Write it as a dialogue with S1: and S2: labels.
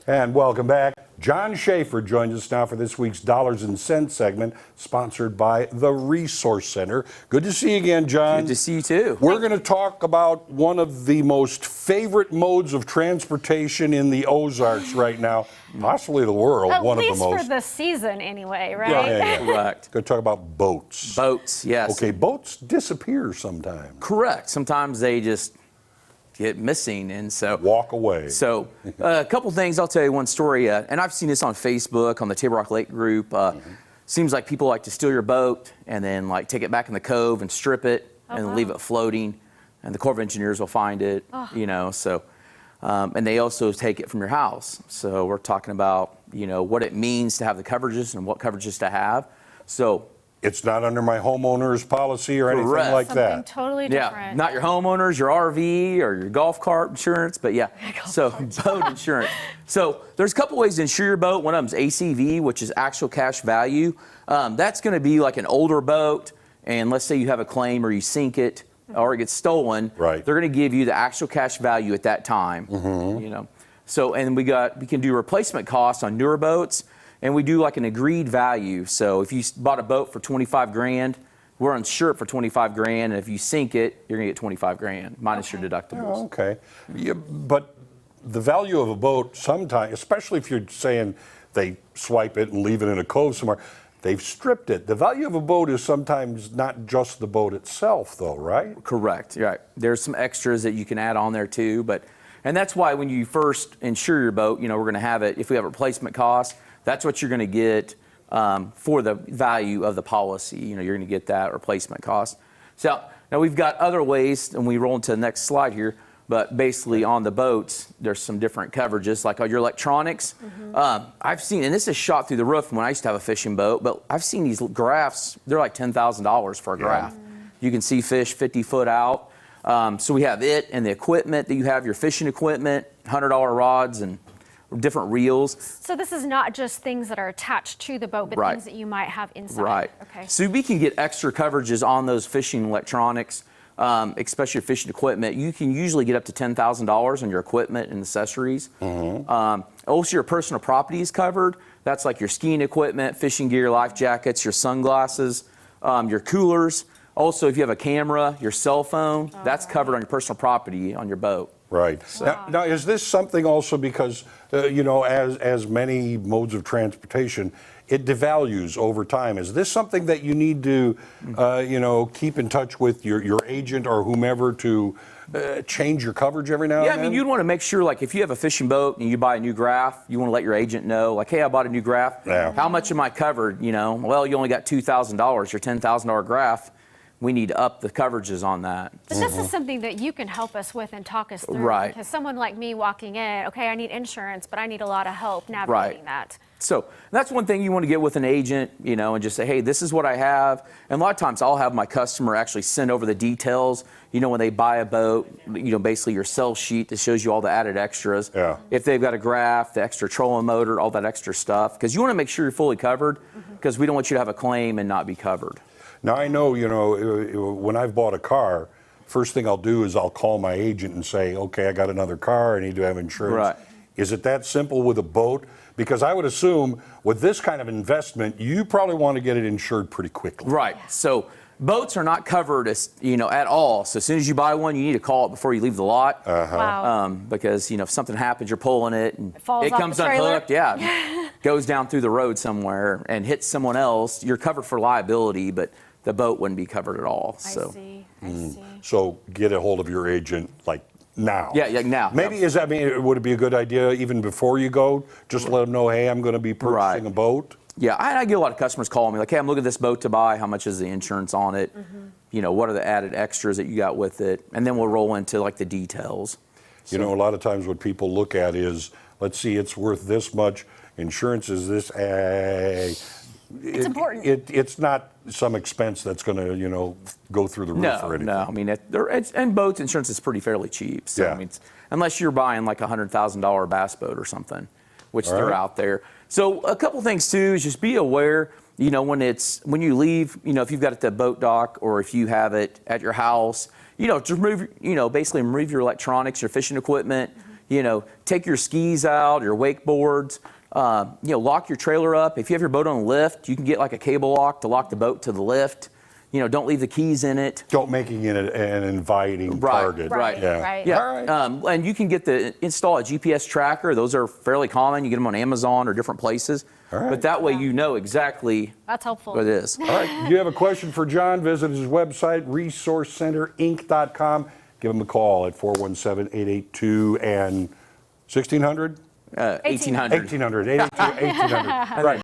S1: And welcome back. John Schaefer joins us now for this week's Dollars and Cents segment, sponsored by the Resource Center. Good to see you again, John.
S2: Good to see you too.
S1: We're going to talk about one of the most favorite modes of transportation in the Ozarks right now, possibly the world.
S3: At
S1: one
S3: least
S1: of the most.
S3: for the season, anyway, right?
S1: Yeah.
S2: Correct.
S1: Going to talk about boats.
S2: Boats, yes.
S1: Okay, boats disappear sometimes.
S2: Correct. Sometimes they just get missing, and so
S1: walk away.
S2: So a couple things. I'll tell you one story, and I've seen this on Facebook on the Table Rock Lake group. Seems like people like to steal your boat and then like take it back in the cove and strip it and leave it floating, and the Corps of Engineers will find it. You know, so and they also take it from your house. So we're talking about what it means to have the coverages and what coverages to have. So
S1: it's not under my homeowner's policy or anything like
S3: Something
S1: that.
S3: Totally different.
S2: Yeah, not your homeowners, your RV, or your golf cart insurance, but yeah, so boat insurance. So there's a couple ways to insure your boat. One of them is ACV, which is actual cash value. That's going to be like an older boat, and let's say you have a claim or you sink it or it gets stolen.
S1: Right.
S2: They're going to give you the actual cash value at that time. So and we can do replacement costs on newer boats. And we do like an agreed value. So if you bought a boat for 25 grand, we're insured for 25 grand. And if you sink it, you're gonna get 25 grand minus your deductibles.
S1: Oh, okay. Yeah, but the value of a boat sometimes, especially if you're saying they swipe it and leave it in a cove somewhere, they've stripped it. The value of a boat is sometimes not just the boat itself though, right?
S2: Correct, right. There's some extras that you can add on there too. And that's why when you first insure your boat, we're gonna have it, if we have a replacement cost, that's what you're going to get for the value of the policy. You're going to get that replacement cost. So now we've got other ways, and we roll into the next slide here. But basically on the boats, there's some different coverages, like your electronics. I've seen, and this is shot through the roof when I used to have a fishing boat, but I've seen these graphs. They're like $10,000 for a graph. You can see fish 50 foot out. So we have it and the equipment that you have, your fishing equipment, $100 rods and different reels.
S3: So this is not just things that are attached to the boat, but things that you might have inside.
S2: Right.
S3: Okay.
S2: So we can get extra coverages on those fishing electronics, especially your fishing equipment. You can usually get up to $10,000 on your equipment and accessories. Also, your personal property is covered. That's like your skiing equipment, fishing gear, life jackets, your sunglasses, your coolers. Also, if you have a camera, your cell phone, that's covered on your personal property on your boat.
S1: Right. Now, is this something also because, as many modes of transportation, it devalues over time? Is this something that you need to, keep in touch with your agent or whomever to change your coverage every now and then?
S2: Yeah, I mean, you'd want to make sure, like, if you have a fishing boat and you buy a new graph, you want to let your agent know, like, hey, I bought a new graph. How much am I covered? Well, you only got $2,000, your $10,000 graph. We need to up the coverages on that.
S3: But this is something that you can help us with and talk us through.
S2: Right.
S3: Because someone like me walking in, okay, I need insurance, but I need a lot of help navigating that.
S2: So that's one thing you want to get with an agent, and just say, hey, this is what I have. And a lot of times I'll have my customer actually send over the details, when they buy a boat, basically your sell sheet that shows you all the added extras. If they've got a graph, the extra trolling motor, all that extra stuff. Because you want to make sure you're fully covered, because we don't want you to have a claim and not be covered.
S1: Now, I know, when I've bought a car, first thing I'll do is I'll call my agent and say, okay, I got another car, I need to have insurance.
S2: Right.
S1: Is it that simple with a boat? Because I would assume with this kind of investment, you probably want to get it insured pretty quickly.
S2: Right. So boats are not covered at all. So as soon as you buy one, you need to call it before you leave the lot.
S3: Wow.
S2: Because, if something happens, you're pulling it and
S3: falls
S2: it
S3: off
S2: comes
S3: the trailer.
S2: unhooked, goes down through the road somewhere and hits someone else. You're covered for liability, but the boat wouldn't be covered at all.
S3: I see.
S1: So get a hold of your agent like now.
S2: Yeah, now.
S1: Maybe would it be a good idea even before you go, just let them know, hey, I'm going to be purchasing a boat?
S2: Yeah, I get a lot of customers calling me like, hey, I'm looking at this boat to buy. How much is the insurance on it? What are the added extras that you got with it? And then we'll roll into like the details.
S1: A lot of times what people look at is, let's see, it's worth this much. Insurance is this.
S3: It's important.
S1: It's not some expense that's going to, go through the roof or anything.
S2: No. I mean, and boats insurance is pretty fairly cheap. So, I mean, unless you're buying like a $100,000 bass boat or something, which they're out there. So a couple things too is just be aware. When you leave, if you've got it at the boat dock or if you have it at your house, to remove, basically remove your electronics, your fishing equipment. take your skis out, your wakeboards, lock your trailer up. If you have your boat on a lift, you can get like a cable lock to lock the boat to the lift. Don't leave the keys in it.
S1: Don't making it an inviting target.
S3: Right.
S1: Yeah.
S3: Right.
S2: Yeah,
S1: All right.
S2: and you can install a GPS tracker. Those are fairly common. You get them on Amazon or different places.
S1: All right.
S2: But that way you know exactly
S3: That's helpful.
S2: what it is.
S1: All right. You have a question for John? Visit his website, resourcecenterinc.com. Give him a call at 417-882 and 1600.
S2: 1800.
S1: 1800. 882 1800. Right.